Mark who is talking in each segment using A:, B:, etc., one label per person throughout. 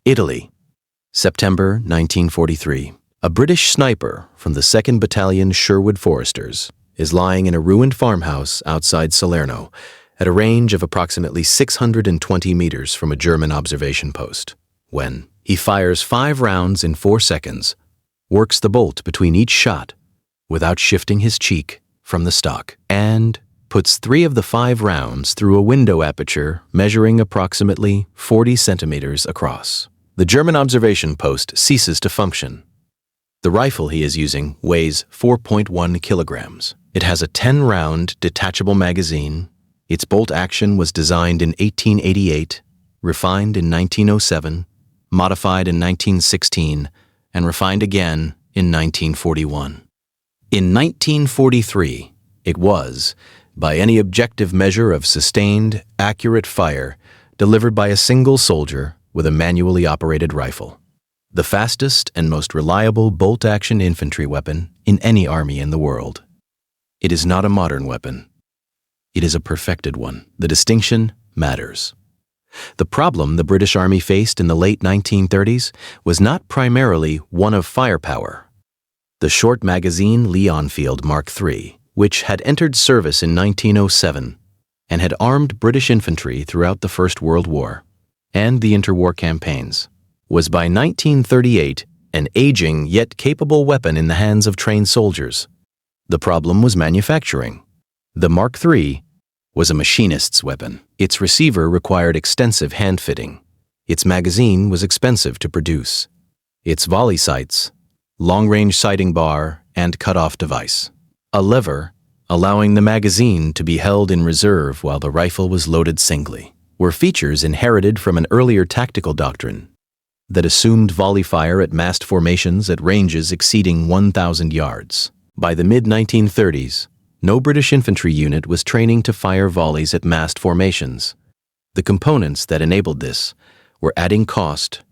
A: Italy, September 1943. A British sniper from the 2nd Battalion Sherwood Foresters is lying in a ruined farmhouse outside Salerno at a range of approximately 620 meters from a German observation post when he fires 5 rounds in 4 seconds, works the bolt between each shot without shifting his cheek from the stock, and puts 3 of the 5 rounds through a window aperture measuring approximately 40 centimeters across. The German observation post ceases to function. The rifle he is using weighs 4.1 kilograms. It has a 10-round detachable magazine. Its bolt action was designed in 1888, refined in 1907, modified in 1916, and refined again in 1941. In 1943, it was, by any objective measure of sustained, accurate fire, delivered by a single soldier with a manually operated rifle, the fastest and most reliable bolt-action infantry weapon in any army in the world. It is not a modern weapon. It is a perfected one. The distinction matters. The problem the British Army faced in the late 1930s was not primarily one of firepower. The short magazine Lee-Enfield Mark III, which had entered service in 1907 and had armed British infantry throughout the First World War and the interwar campaigns, was by 1938 an aging yet capable weapon in the hands of trained soldiers. The problem was manufacturing. The Mark III was a machinist's weapon. Its receiver required extensive hand-fitting. Its magazine was expensive to produce. Its volley sights, long-range sighting bar, and cut-off device, a lever allowing the magazine to be held in reserve while the rifle was loaded singly, were features inherited from an earlier tactical doctrine that assumed volley fire at massed formations at ranges exceeding 1,000 yards. By the mid-1930s, no British infantry unit was training to fire volleys at massed formations. The components that enabled this were adding cost,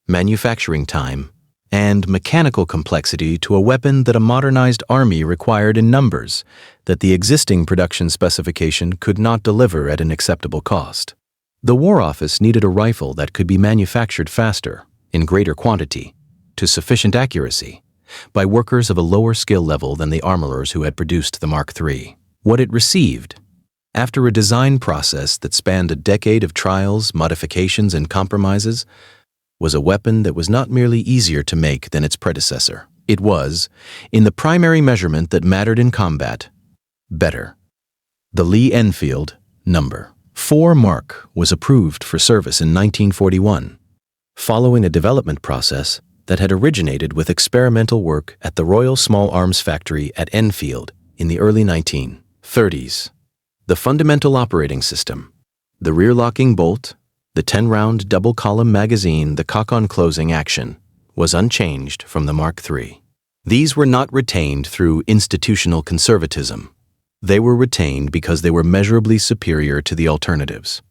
A: manufacturing time, and mechanical complexity to a weapon that a modernized army required in numbers that the existing production specification could not deliver at an acceptable cost. The War Office needed a rifle that could be manufactured faster, in greater quantity, to sufficient accuracy, by workers of a lower skill level than the armorers who had produced the Mark III. What it received, after a design process that spanned a decade of trials, modifications, and compromises, was a weapon that was not merely easier to make than its predecessor. It was, in the primary measurement that mattered in combat, better. The Lee-Enfield No. 4 Mark was approved for service in 1941, following a development process that had originated with experimental work at the Royal Small Arms Factory at Enfield in the early 1930s. The fundamental operating system, the rear-locking bolt, the 10-round double-column magazine, the cock-on closing action, was unchanged from the Mark III. These were not retained through institutional conservatism. They were retained because they were measurably superior to the alternatives.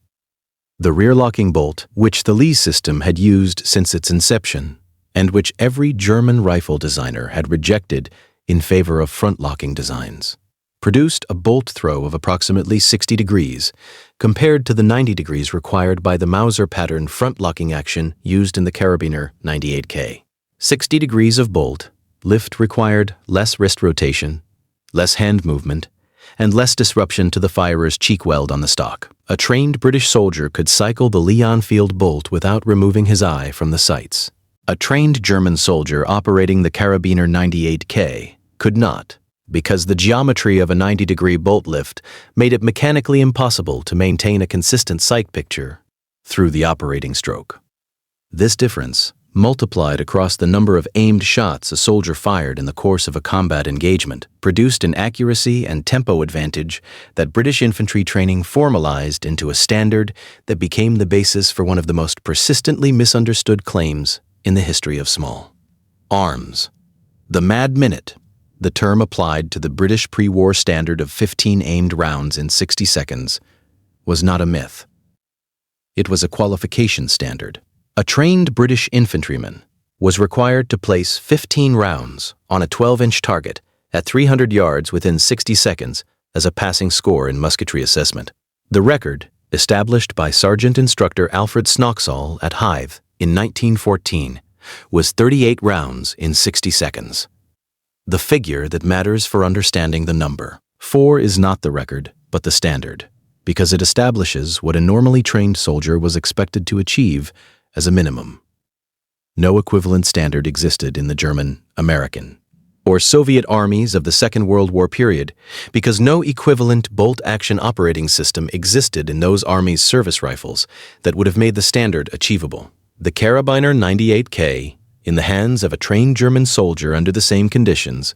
A: The rear-locking bolt, which the Lee system had used since its inception, and which every German rifle designer had rejected in favor of front-locking designs, produced a bolt throw of approximately 60 degrees, compared to the 90 degrees required by the Mauser pattern front-locking action used in the Carabiner 98K. 60 degrees of bolt lift required less wrist rotation, less hand movement, and less disruption to the firer's cheek weld on the stock. A trained British soldier could cycle the Lee-Enfield bolt without removing his eye from the sights. A trained German soldier operating the Carabiner 98K could not, because the geometry of a 90-degree bolt lift made it mechanically impossible to maintain a consistent sight picture through the operating stroke. This difference, multiplied across the number of aimed shots a soldier fired in the course of a combat engagement, produced an accuracy and tempo advantage that British infantry training formalized into a standard that became the basis for one of the most persistently misunderstood claims in the history of small arms. The mad minute, the term applied to the British pre-war standard of 15 aimed rounds in 60 seconds, was not a myth. It was a qualification standard. A trained British infantryman was required to place 15 rounds on a 12-inch target at 300 yards within 60 seconds as a passing score in musketry assessment. The record, established by Sergeant Instructor Alfred Snoxall at Hythe in 1914 was 38 rounds in 60 seconds. The figure that matters for understanding the number. 4 is not the record, but the standard, because it establishes what a normally trained soldier was expected to achieve as a minimum. No equivalent standard existed in the German, American, or Soviet armies of the Second World War period, because no equivalent bolt-action operating system existed in those armies' service rifles that would have made the standard achievable. The Karabiner 98K, in the hands of a trained German soldier under the same conditions,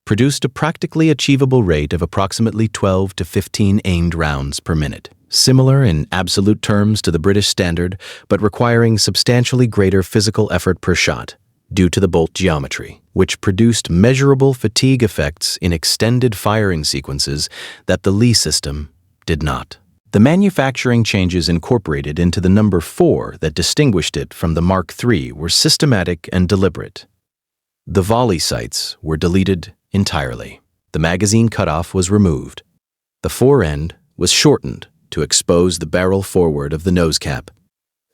A: produced a practically achievable rate of approximately 12 to 15 aimed rounds per minute. Similar in absolute terms to the British standard, but requiring substantially greater physical effort per shot, due to the bolt geometry, which produced measurable fatigue effects in extended firing sequences that the Lee system did not. The manufacturing changes incorporated into the number 4 that distinguished it from the Mark III were systematic and deliberate. The volley sights were deleted entirely. The magazine cutoff was removed. The fore-end was shortened to expose the barrel forward of the nose cap,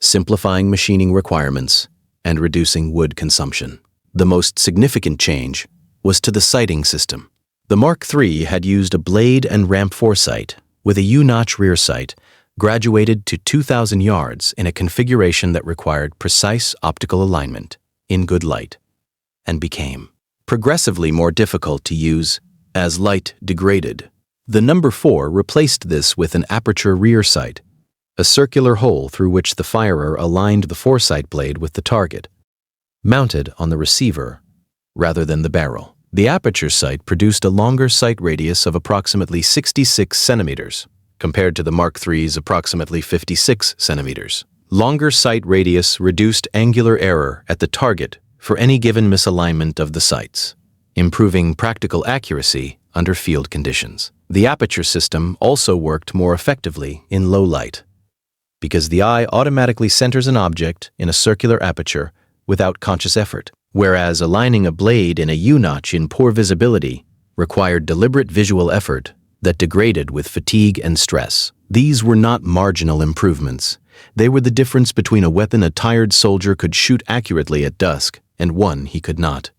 A: simplifying machining requirements and reducing wood consumption. The most significant change was to the sighting system. The Mark III had used a blade and ramp foresight with a U-notch rear sight graduated to 2,000 yards in a configuration that required precise optical alignment in good light, and became progressively more difficult to use as light degraded. The number 4 replaced this with an aperture rear sight, a circular hole through which the firer aligned the foresight blade with the target, mounted on the receiver rather than the barrel. The aperture sight produced a longer sight radius of approximately 66 centimeters, compared to the Mark III's approximately 56 centimeters. Longer sight radius reduced angular error at the target for any given misalignment of the sights, improving practical accuracy under field conditions. The aperture system also worked more effectively in low light, because the eye automatically centers an object in a circular aperture without conscious effort, whereas aligning a blade in a U-notch in poor visibility required deliberate visual effort that degraded with fatigue and stress. These were not marginal improvements. They were the difference between a weapon a tired soldier could shoot accurately at dusk and one he could not.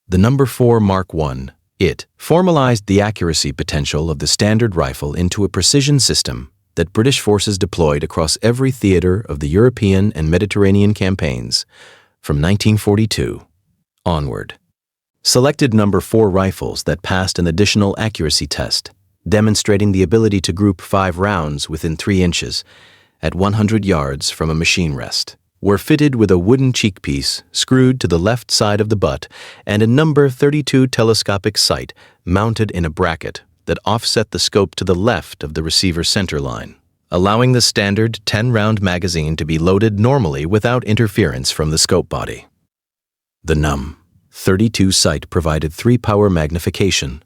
A: The number 4 Mark I, it formalized the accuracy potential of the standard rifle into a precision system that British forces deployed across every theater of the European and Mediterranean campaigns from 1942 onward. Selected number 4 rifles that passed an additional accuracy test, demonstrating the ability to group 5 rounds within 3 inches at 100 yards from a machine rest, were fitted with a wooden cheekpiece screwed to the left side of the butt and a number 32 telescopic sight mounted in a bracket that offset the scope to the left of the receiver center line, allowing the standard 10-round magazine to be loaded normally without interference from the scope body. The NUM 32 sight provided 3-power magnification,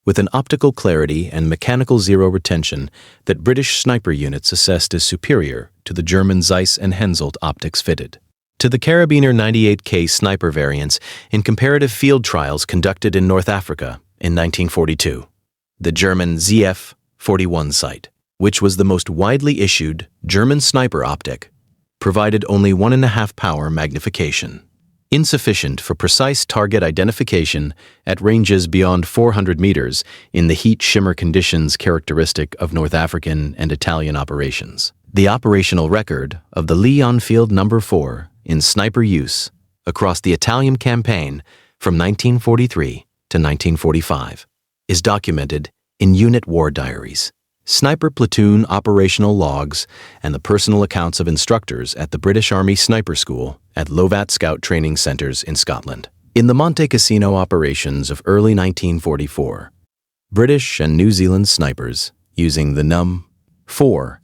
A: with an optical clarity and mechanical zero retention that British sniper units assessed as superior to the German Zeiss and Hensoldt optics fitted. To the Karabiner 98K sniper variants in comparative field trials conducted in North Africa in 1942. The German ZF-41 sight, which was the most widely issued German sniper optic, provided only 1.5-power magnification, insufficient for precise target identification at ranges beyond 400 meters in the heat shimmer conditions characteristic of North African and Italian operations. The operational record of the Lee-Enfield No. 4 in sniper use across the Italian campaign from 1943 to 1945 is documented in unit war diaries, sniper platoon operational logs, and the personal accounts of instructors at the British Army Sniper School at Lovat Scout Training Centres in Scotland. In the Monte Cassino operations of early 1944, British and New Zealand snipers, using the NUM 4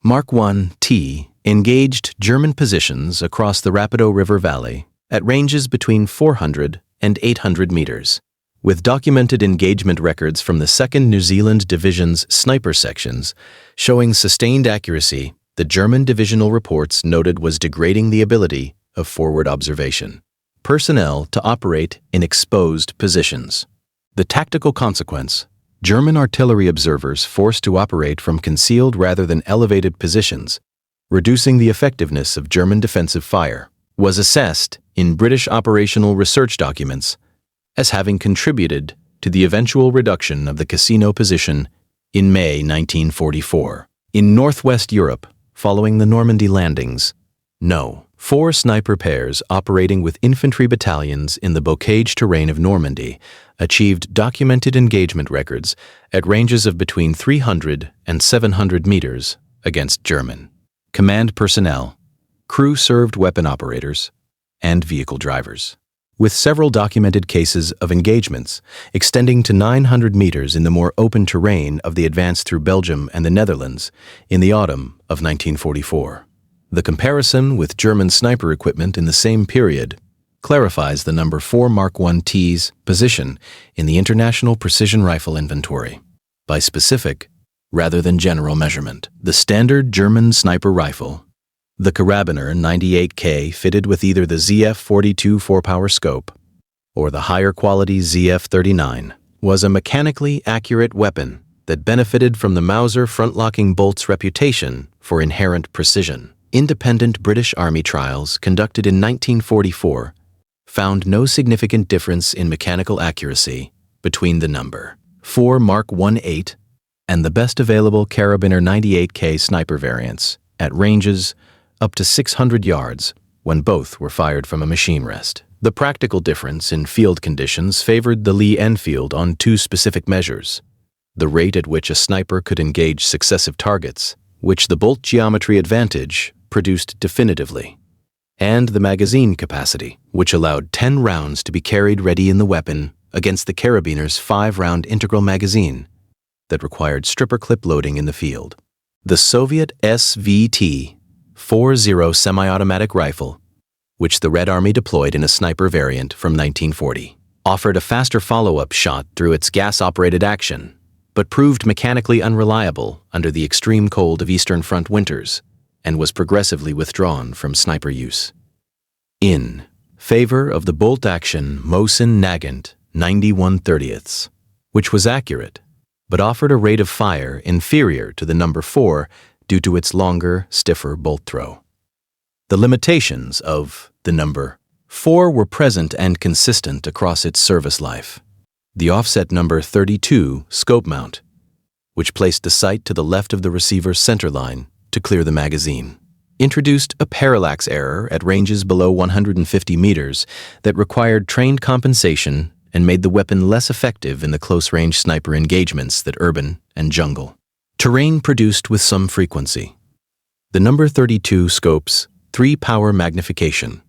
A: Mark I-T, engaged German positions across the Rapido River Valley at ranges between 400 and 800 meters. With documented engagement records from the 2nd New Zealand Division's sniper sections showing sustained accuracy, the German divisional reports noted was degrading the ability of forward observation personnel to operate in exposed positions. The tactical consequence: German artillery observers forced to operate from concealed rather than elevated positions reducing the effectiveness of German defensive fire, was assessed in British operational research documents as having contributed to the eventual reduction of the casino position in May 1944. In northwest Europe, following the Normandy landings, No. 4 sniper pairs operating with infantry battalions in the bocage terrain of Normandy achieved documented engagement records at ranges of between 300 and 700 meters against German command personnel, crew-served weapon operators, and vehicle drivers, with several documented cases of engagements extending to 900 meters in the more open terrain of the advance through Belgium and the Netherlands in the autumn of 1944. The comparison with German sniper equipment in the same period clarifies the number 4 Mark IT's position in the International Precision Rifle Inventory by specific rather than general measurement. The standard German sniper rifle, the Carabiner 98K, fitted with either the ZF42 4-power scope or the higher quality ZF39, was a mechanically accurate weapon that benefited from the Mauser front-locking bolt's reputation for inherent precision. Independent British Army trials conducted in 1944 found no significant difference in mechanical accuracy between the number 4 Mark 18 and the best available Carabiner 98K sniper variants at ranges up to 600 yards when both were fired from a machine rest. The practical difference in field conditions favored the Lee-Enfield on 2 specific measures: the rate at which a sniper could engage successive targets, which the bolt geometry advantage produced definitively, and the magazine capacity, which allowed 10 rounds to be carried ready in the weapon against the Carabiner's 5-round integral magazine that required stripper clip loading in the field. The Soviet SVT-40 semi-automatic rifle, which the Red Army deployed in a sniper variant from 1940, offered a faster follow-up shot through its gas-operated action, but proved mechanically unreliable under the extreme cold of Eastern Front winters and was progressively withdrawn from sniper use. In favor of the bolt-action Mosin-Nagant 91/30, which was accurate, but offered a rate of fire inferior to the number 4 due to its longer, stiffer bolt throw. The limitations of the number 4 were present and consistent across its service life. The offset number 32 scope mount, which placed the sight to the left of the receiver's center line to clear the magazine, introduced a parallax error at ranges below 150 meters that required trained compensation and made the weapon less effective in the close-range sniper engagements that urban and jungle terrain produced with some frequency. The number 32 scope's 3-power magnification,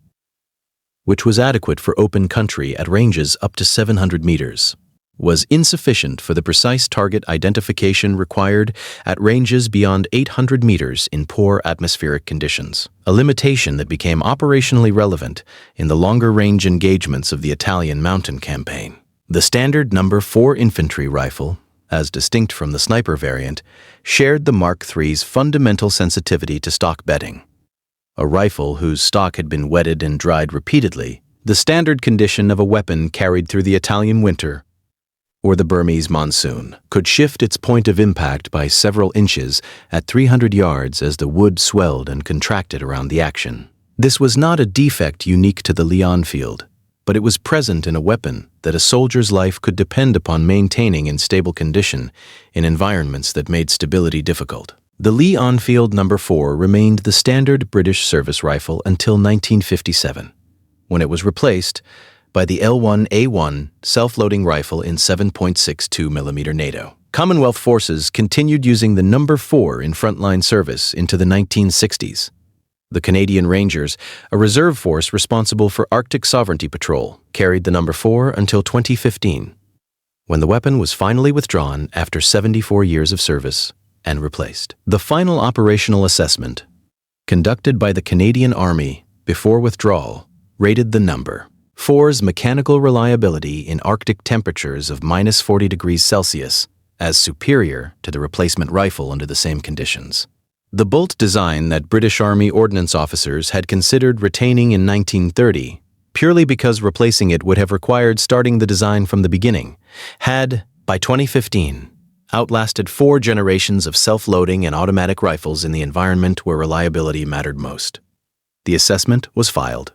A: which was adequate for open country at ranges up to 700 meters, was insufficient for the precise target identification required at ranges beyond 800 meters in poor atmospheric conditions, a limitation that became operationally relevant in the longer-range engagements of the Italian mountain campaign. The standard number 4 infantry rifle, as distinct from the sniper variant, shared the Mark III's fundamental sensitivity to stock bedding. A rifle whose stock had been wetted and dried repeatedly, the standard condition of a weapon carried through the Italian winter or the Burmese monsoon, could shift its point of impact by several inches at 300 yards as the wood swelled and contracted around the action. This was not a defect unique to the Lee-Enfield, but it was present in a weapon that a soldier's life could depend upon maintaining in stable condition in environments that made stability difficult. The Lee-Enfield No. 4 remained the standard British service rifle until 1957, when it was replaced by the L1A1 self-loading rifle in 7.62 mm NATO. Commonwealth forces continued using the No. 4 in frontline service into the 1960s. The Canadian Rangers, a reserve force responsible for Arctic sovereignty patrol, carried the No. 4 until 2015, when the weapon was finally withdrawn after 74 years of service and replaced. The final operational assessment, conducted by the Canadian Army before withdrawal, rated the No. 4's mechanical reliability in Arctic temperatures of -40 degrees Celsius as superior to the replacement rifle under the same conditions. The bolt design that British Army ordnance officers had considered retaining in 1930, purely because replacing it would have required starting the design from the beginning, had, by 2015, outlasted 4 generations of self-loading and automatic rifles in the environment where reliability mattered most. The assessment was filed.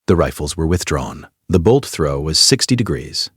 A: The rifles were withdrawn. The bolt throw was 60 degrees.